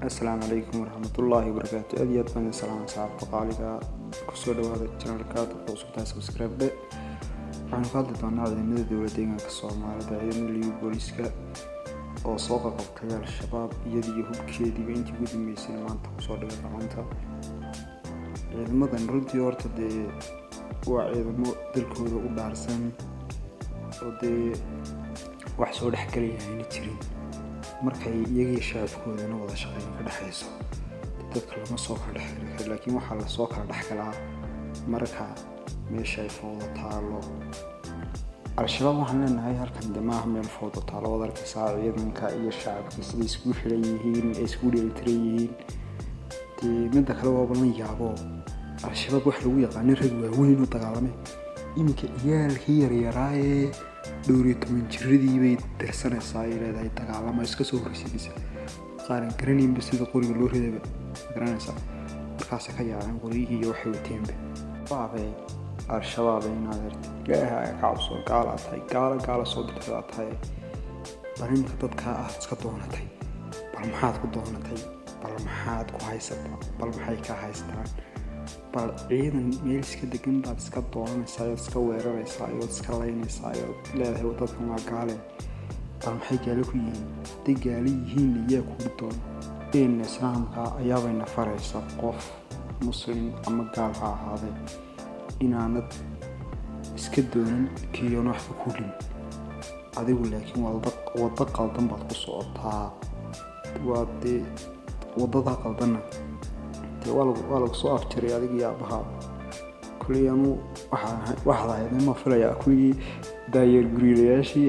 Asalaamu calaykum waraxmatullaahi wabarakaatu. Aad iyo aad baan idin salaamay saaxiibta qaaliga kusoo dhawaada channelka subscribe waxaan ka hadli doonaa ciidamada dowladda deegaanka Soomaalida ciidamada liiga booliska oo soo qabtay al-shabaab iyadoo hubkeediiba intii ugu dambeysay maanta kusoo dhigay gacanta. Ciidamadan runtii horta waa ciidamo dalkooda u dhaarsan oo wax soo dhexgalaya ayna jirin markay iyagii shacabkoodana wada shaqeyn ka dhaxayso dadka lama soo kala dhaxlo laakiin waxa la soo kala dhaxgalaa marka meesha ay fowdo taalo. al-shabaab waxaan leenahay halkan dhammaan meel fowdo taalo wadarka ciidanka iyo shacabka sidii isku xiran yihiin isku dheelitiran yihiin midda kale waa balan yaabo al-shabaab wax lagu yaqaan rag waaweyn oo dagaalamay iminka ciyaalkii yaryaraaye dhowr-iyo-toban jiradii bay darsanaysaa ay leedahay dagaalama iska soo horreysiinaysa qaaran garanayinba sida qoriga loo ridayba garanaysaa markaas ka yaaceen qoriyihii iyo waxay wateenba baabay al-shabaab inaad ilaahay ka cabso gaala soo dirtay tahay barinka dadka aad iska doonatay bal maxaad ku doonatay bal maxaad ku haysataa bal maxay ka haystaan bal ciidan meel iska degan baad iska doonaysaa oo iska weeraraysaa oo iska laynaysaa oo leedahay dadka waa gaale bal maxay gaalo ku yihiin haday gaalo yihiin iyaa ku doon islaamka ayaabayna faraysa qof muslim ama gaal ha ahaaday inaanad iska doonin kiyoon wax ku kulin adigu laakiin waddo qaldan baad ku socotaa waddada qaldanna waa lagu soo afjiray adiga iyo aabahaa kulli anu waxaad ahayd ma filayaa kuwii daayeer guriilayaashii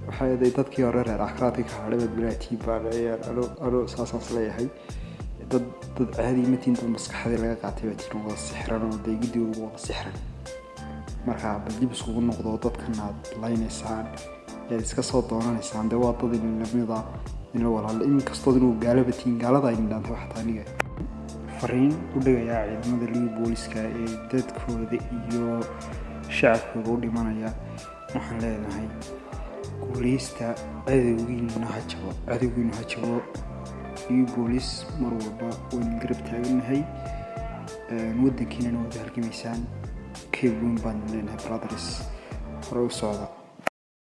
waxay ahayd dadkii hore reer akhraadka ka hadhay bilaatii baaciyaar alo saasaas leeyahay dad caadi matiin dad maskaxdii laga qaatay baatiin wada sixran oo gidigooda wada sixran markaa bal dib isugu noqdo dadkan aad laynaysaan ee iska soo doonanaysaan waa dad lamida inuu walaal inkastoo inuu gaalabatiin gaalada ay dhantay waxta aniga fariin u dhigayaa ciidamada liiga booliska ee dadkooda iyo shacabkooda u dhimanaya waxaan leenahay guuleysta cadowgiina ha jabo liiga boolis mar walba waan garab taaganahay waddankiina wada halgamaysaan keeb weyn baan leenahay brothers hore u socda.